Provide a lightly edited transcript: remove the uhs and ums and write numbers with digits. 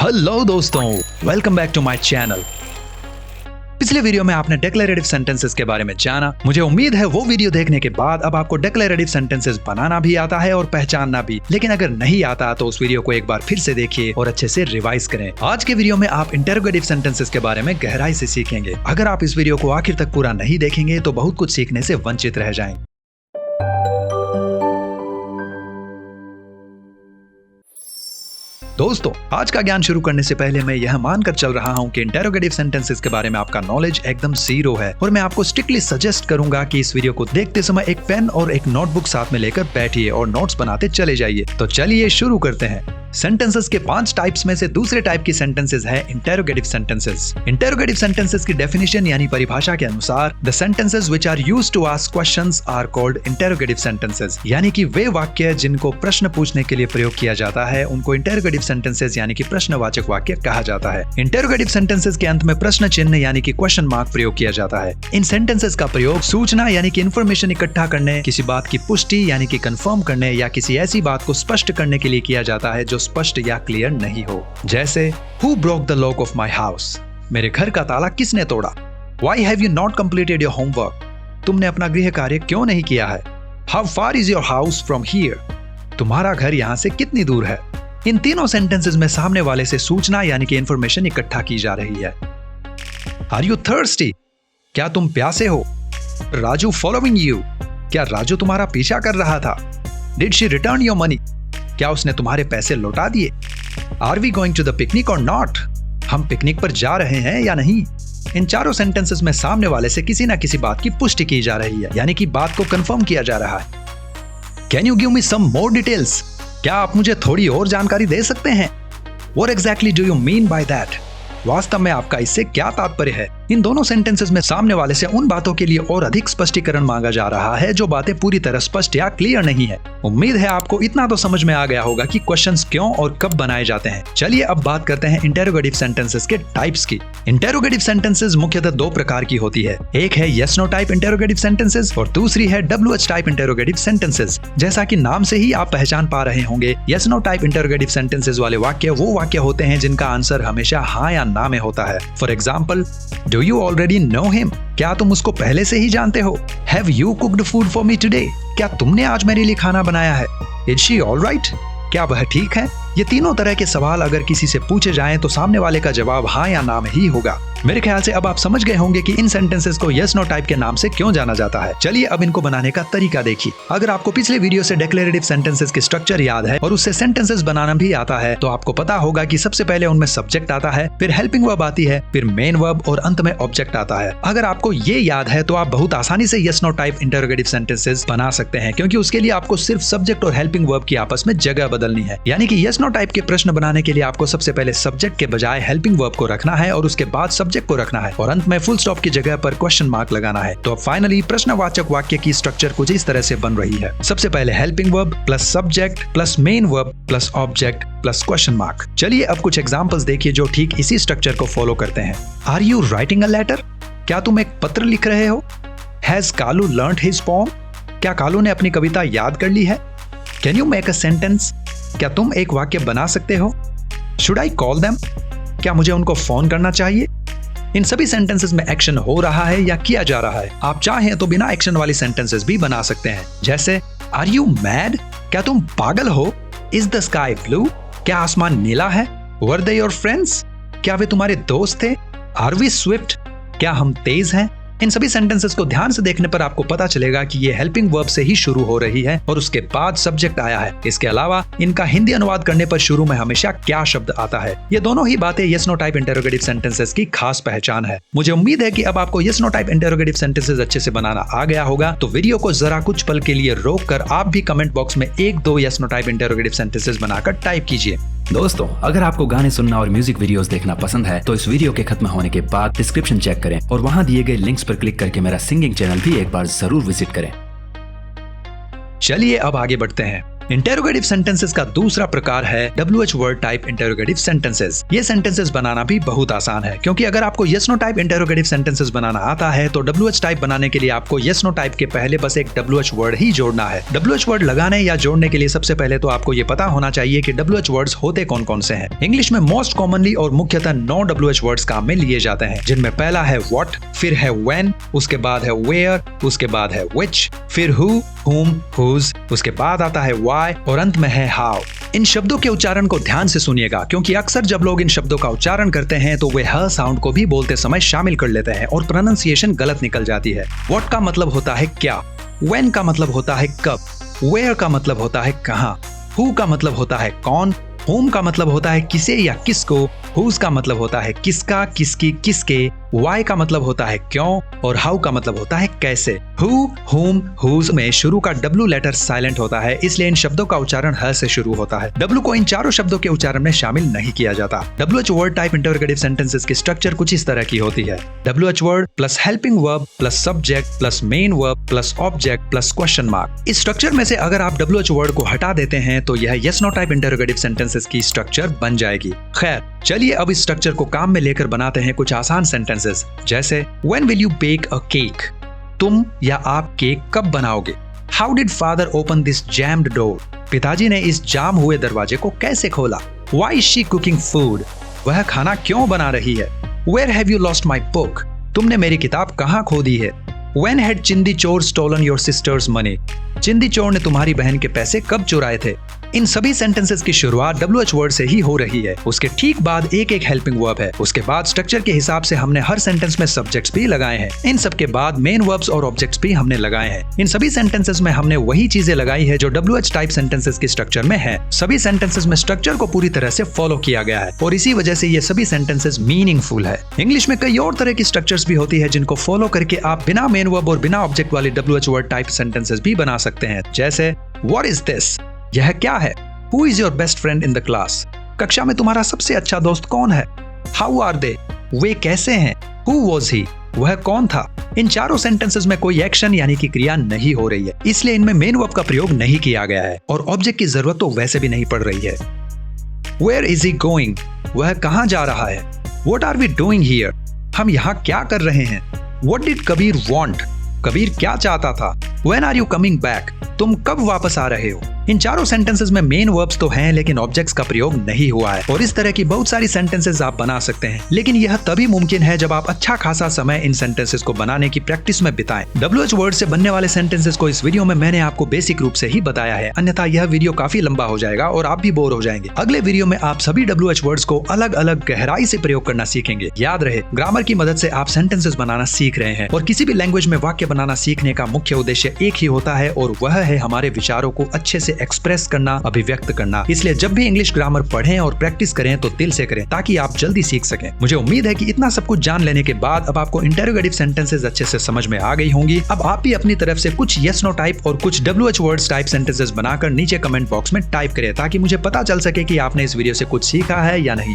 Hello दोस्तों, welcome back to my channel. पिछले video में आपने डिक्लेरेटिव सेंटेंसेस के बारे में जाना। मुझे उम्मीद है वो वीडियो देखने के बाद अब आपको डिक्लेरेटिव सेंटेंसेस बनाना भी आता है और पहचानना भी। लेकिन अगर नहीं आता तो उस वीडियो को एक बार फिर से देखिए और अच्छे से रिवाइज करें। आज के वीडियो में आप इंटरोगेटिव सेंटेंसेस के बारे में गहराई से सीखेंगे। अगर आप इस वीडियो को आखिर तक पूरा नहीं देखेंगे तो बहुत कुछ सीखने से वंचित रह जाएंगे। दोस्तों, आज का ज्ञान शुरू करने से पहले मैं यह मानकर चल रहा हूं कि इंटरोगेटिव सेंटेंसेस के बारे में आपका नॉलेज एकदम जीरो है और मैं आपको स्ट्रिक्टली सजेस्ट करूंगा कि इस वीडियो को देखते समय एक पेन और एक नोटबुक साथ में लेकर बैठिए और नोट्स बनाते चले जाइए। तो चलिए शुरू करते हैं। सेंटेंसेस के 5 टाइप्स में से दूसरे टाइप की सेंटेंसेस है इंटरोगेटिव सेंटेंसेस। इंटरोगेटिव सेंटेंसेस की डेफिनेशन यानी परिभाषा के अनुसार the sentences which are used to ask questions are called interrogative sentences, यानी कि वे वाक्य जिनको प्रश्न पूछने के लिए प्रयोग किया जाता है उनको इंटरोगेटिव सेंटेंसेस यानी कि प्रश्नवाचक वाक्य कहा जाता है। इंटरोगेटिव सेंटेंसेस के अंत में प्रश्न चिन्ह यानी कि क्वेश्चन मार्क प्रयोग किया जाता है। इन सेंटेंसेस का प्रयोग सूचना यानी कि इंफॉर्मेशन इकट्ठा करने, किसी बात की पुष्टि यानी कि कंफर्म करने या किसी ऐसी बात को स्पष्ट करने के लिए किया जाता है जो स्पष्ट या क्लियर नहीं हो। जैसे Who broke the lock of my house? मेरे घर का ताला किसने तोड़ा? Why have you not completed your homework? तुमने अपना गृह कार्य क्यों नहीं किया है? How far is your house from here? तुम्हारा घर यहाँ से कितनी दूर है? इन तीनों सेंटेंसेस में सामने वाले से सूचना यानी कि इंफॉर्मेशन इकट्ठा की जा रही है। Are you thirsty? क्या तुम प्यासे हो? Raju following you? क्या राजू तुम्हारा पीछा कर रहा था? Did she return your money? क्या उसने तुम्हारे पैसे लौटा दिए? Are we going to the picnic or not? हम पिकनिक पर जा रहे हैं या नहीं? इन चारों सेंटेंसेस में सामने वाले से किसी ना किसी बात की पुष्टि की जा रही है, यानी कि बात को कंफर्म किया जा रहा है। Can you give me some more details? क्या आप मुझे थोड़ी और जानकारी दे सकते हैं? What exactly do you mean by that? वास्तव में आपका इससे क्या तात्पर्य है? इन दोनों सेंटेंसेस में सामने वाले से उन बातों के लिए और अधिक स्पष्टीकरण मांगा जा रहा है जो बातें पूरी तरह स्पष्ट या क्लियर नहीं है। उम्मीद है आपको इतना तो समझ में आ गया होगा कि क्वेश्चंस क्यों और कब बनाए जाते हैं। चलिए अब बात करते हैं इंटरोगेटिव सेंटेंसेस के टाइप्स की। इंटरोगेटिव सेंटेंसेस मुख्यतः 2 प्रकार की होती है। एक है yes no type interrogative sentences और दूसरी है WH टाइप इंटरोगेटिव सेंटेंसेस। जैसा कि नाम से ही आप पहचान पा रहे होंगे, yes no type interrogative sentences वाले वाक्य वो वाक्य होते हैं जिनका आंसर हमेशा हाँ या ना में होता है। For example, do you already know him? क्या तुम उसको पहले से ही जानते हो? Have you cooked food for me today? क्या तुमने आज मेरे लिए खाना बनाया है? Is she alright? क्या वह ठीक है? ये तीनों तरह के सवाल अगर किसी से पूछे जाएं तो सामने वाले का जवाब हाँ या ना में ही होगा। मेरे ख्याल से अब आप समझ गए होंगे कि इन सेंटेंसेस को यस नो टाइप के नाम से क्यों जाना जाता है। चलिए अब इनको बनाने का तरीका देखिए। अगर आपको पिछले वीडियो से डिक्लेरेटिव सेंटेंसेस के स्ट्रक्चर याद है और उससे सेंटेंसेस बनाना भी आता है तो आपको पता होगा कि सबसे पहले उनमें सब्जेक्ट आता है, फिर हेल्पिंग वर्ब आती है, फिर मेन वर्ब और अंत में ऑब्जेक्ट आता है। अगर आपको ये याद है तो आप बहुत आसानी से yes no type interrogative sentences बना सकते हैं, क्योंकि उसके लिए आपको सिर्फ सब्जेक्ट और हेल्पिंग वर्ब की आपस में जगह बदलनी है। यानी कि यस नो टाइप के प्रश्न बनाने के लिए आपको सबसे पहले सब्जेक्ट के बजाय हेल्पिंग वर्ब को रखना है और उसके बाद सब्जेक्ट को रखना है और अंत में फुल स्टॉप की जगह पर क्वेश्चन मार्क लगाना है। तो अब फाइनली प्रश्नवाचक वाक्य की स्ट्रक्चर कुछ इस तरह से बन रही है। सबसे पहले helping verb plus subject plus main verb plus object plus question mark. चलिए अब कुछ एग्जांपल्स देखिए जो ठीक इसी स्ट्रक्चर को फॉलो करते हैं। Are you writing a letter? क्या तुम एक पत्र लिख रहे हो? Has Kalu learned his poem? क्या कालू ने अपनी कविता याद कर ली है? Can you make a sentence? क्या तुम एक वाक्य बना सकते हो? Should I call them? क्या मुझे उनको फोन करना चाहिए? इन सभी सेंटेंसेस में एक्शन हो रहा है या किया जा रहा है। आप चाहें तो बिना एक्शन वाली सेंटेंसेस भी बना सकते हैं। जैसे आर यू मैड? क्या तुम पागल हो? Is the sky blue? क्या आसमान नीला है? Were they your friends? क्या वे तुम्हारे दोस्त थे? Are we swift? क्या हम तेज हैं? इन सभी सेंटेंसेस को ध्यान से देखने पर आपको पता चलेगा कि ये हेल्पिंग वर्ब से ही शुरू हो रही है और उसके बाद सब्जेक्ट आया है। इसके अलावा इनका हिंदी अनुवाद करने पर शुरू में हमेशा क्या शब्द आता है। ये दोनों ही बातें yes no type interrogative sentences की खास पहचान है। मुझे उम्मीद है कि अब आपको yes no type interrogative sentences अच्छे से बनाना आ गया होगा। तो वीडियो को जरा कुछ पल के लिए रोक कर आप भी कमेंट बॉक्स में 1-2 yes no type interrogative sentences बनाकर टाइप कीजिए। दोस्तों, अगर आपको गाने सुनना और म्यूजिक वीडियोस देखना पसंद है तो इस वीडियो के खत्म होने के बाद डिस्क्रिप्शन चेक करें और वहां दिए गए लिंक्स पर क्लिक करके मेरा सिंगिंग चैनल भी एक बार जरूर विजिट करें। चलिए अब आगे बढ़ते हैं। इंटेरोगेटिव सेंटेंसेस का दूसरा प्रकार है WH word type interrogative sentences. ये सेंटेंसेस बनाना भी बहुत आसान है, क्योंकि अगर आपको yes no type interrogative sentences बनाना आता है तो WH टाइप बनाने के लिए आपको yes no टाइप के पहले बस एक WH वर्ड ही जोड़ना है। WH वर्ड लगाने या जोड़ने के लिए सबसे पहले तो आपको ये पता होना चाहिए कि WH वर्ड्स होते कौन कौन से हैं। इंग्लिश में मोस्ट कॉमनली और मुख्यतः 9 WH वर्ड्स काम में लिए जाते हैं, जिनमें पहला है what, फिर है when, उसके बाद है where, उसके बाद है which, फिर who, whom, whose, उसके बाद आता है why और अंत में है how। इन शब्दों के उच्चारण को ध्यान से सुनिएगा, क्योंकि अक्सर जब लोग इन शब्दों का उच्चारण करते हैं तो वे ह साउंड को भी बोलते समय शामिल कर लेते हैं और प्रोनाउंसिएशन गलत निकल जाती है। what का मतलब होता है क्या, when का मतलब होता है कब, where का मतलब होता है कहाँ, who का मतलब होता है कौन, whom का मतलब होता है किसे या किसको, whose का मतलब होता है किसका, किसकी, किसके, why का मतलब होता है क्यों और how का मतलब होता है कैसे। who, whom, whose में शुरू का W लेटर साइलेंट होता है, इसलिए इन शब्दों का उच्चारण ह से शुरू होता है। W को इन चारों शब्दों के उच्चारण में शामिल नहीं किया जाता। WH word type interrogative sentences की स्ट्रक्चर कुछ इस तरह की होती है। WH word plus helping verb plus subject plus main verb plus object plus question mark. इस स्ट्रक्चर में से अगर आप WH वर्ड को हटा देते हैं तो यह yes no type interrogative sentences की स्ट्रक्चर बन जाएगी। खैर, चलिए अब इस स्ट्रक्चर को काम में लेकर बनाते हैं कुछ आसान सेंटेंसेस, जैसे When will you bake a cake? तुम या आप केक कब बनाओगे? How did father open this jammed door? पिताजी ने इस जाम हुए दरवाजे को कैसे खोला? Why is she cooking food? वह खाना क्यों बना रही है? Where have you lost my book? तुमने मेरी किताब कहाँ खो दी है? When had चिंदी चोर stolen your sister's money? चिंदी चोर ने तुम्हारी बहन के पैसे कब चुराए थे? इन सभी सेंटेंसेस की शुरुआत WH वर्ड से ही हो रही है। उसके ठीक बाद एक एक हेल्पिंग वर्ब है। उसके बाद स्ट्रक्चर के हिसाब से हमने हर सेंटेंस में सब्जेक्ट्स भी लगाए हैं। इन सब के बाद मेन वर्ब्स और ऑब्जेक्ट्स भी हमने लगाए हैं। इन सभी सेंटेंसेस में हमने वही चीजें लगाई है जो WH टाइप सेंटेंसेस की स्ट्रक्चर में है। सभी सेंटेंसेस में स्ट्रक्चर को पूरी तरह से फॉलो किया गया है और इसी वजह से ये सभी सेंटेंसेस मीनिंगफुल है। इंग्लिश में कई और तरह की स्ट्रक्चर्स भी होती है जिनको फॉलो करके आप बिना मेन वर्ब और बिना ऑब्जेक्ट वाले WH वर्ड टाइप सेंटेंसेस भी बना सकते हैं, जैसे What is this? यह क्या है? Who is your best friend in the class? कक्षा में तुम्हारा सबसे अच्छा दोस्त कौन है? How are they? वे कैसे हैं? Who was he? वह कौन था? इन चारों सेंटेंसेस में कोई एक्शन यानी कि क्रिया नहीं हो रही है, इसलिए इनमें मेन वर्ब का प्रयोग नहीं किया गया है और ऑब्जेक्ट की जरूरत तो वैसे भी नहीं पड़ रही है। Where is he going? वह कहाँ जा रहा है? What are we doing here? हम यहाँ क्या कर रहे हैं? What did Kabir want? Kabir क्या चाहता था? When are you coming back? तुम कब वापस आ रहे हो? इन चारों सेंटेंसेस में मेन वर्ब्स तो हैं, लेकिन ऑब्जेक्ट्स का प्रयोग नहीं हुआ है और इस तरह की बहुत सारी सेंटेंसेस आप बना सकते हैं, लेकिन यह तभी मुमकिन है जब आप अच्छा खासा समय इन सेंटेंसेस को बनाने की प्रैक्टिस में बिताएं। WH वर्ड से बनने वाले सेंटेंसेस को इस वीडियो में मैंने आपको बेसिक रूप से ही बताया है, अन्यथा यह वीडियो काफी लंबा हो जाएगा और आप भी बोर हो जाएंगे। अगले वीडियो में आप सभी WH वर्ड्स को अलग अलग गहराई से प्रयोग करना सीखेंगे। याद रहे, ग्रामर की मदद से आप सेंटेंसेस बनाना सीख रहे हैं और किसी भी लैंग्वेज में वाक्य बनाना सीखने का मुख्य उद्देश्य एक ही होता है और वह है हमारे विचारों को अच्छे से एक्सप्रेस करना, अभिव्यक्त करना। इसलिए जब भी इंग्लिश ग्रामर पढ़ें और प्रैक्टिस करें तो दिल से करें, ताकि आप जल्दी सीख सकें। मुझे उम्मीद है कि इतना सब कुछ जान लेने के बाद अब आपको इंटरोगेटिव सेंटेंसेस अच्छे से समझ में आ गई होंगी। अब आप भी अपनी तरफ से कुछ yes no टाइप और कुछ WH वर्ड्स टाइप सेंटेंसेस बनाकर नीचे कमेंट बॉक्स में टाइप करें, ताकि मुझे पता चल सके कि आपने इस वीडियो से कुछ सीखा है या नहीं।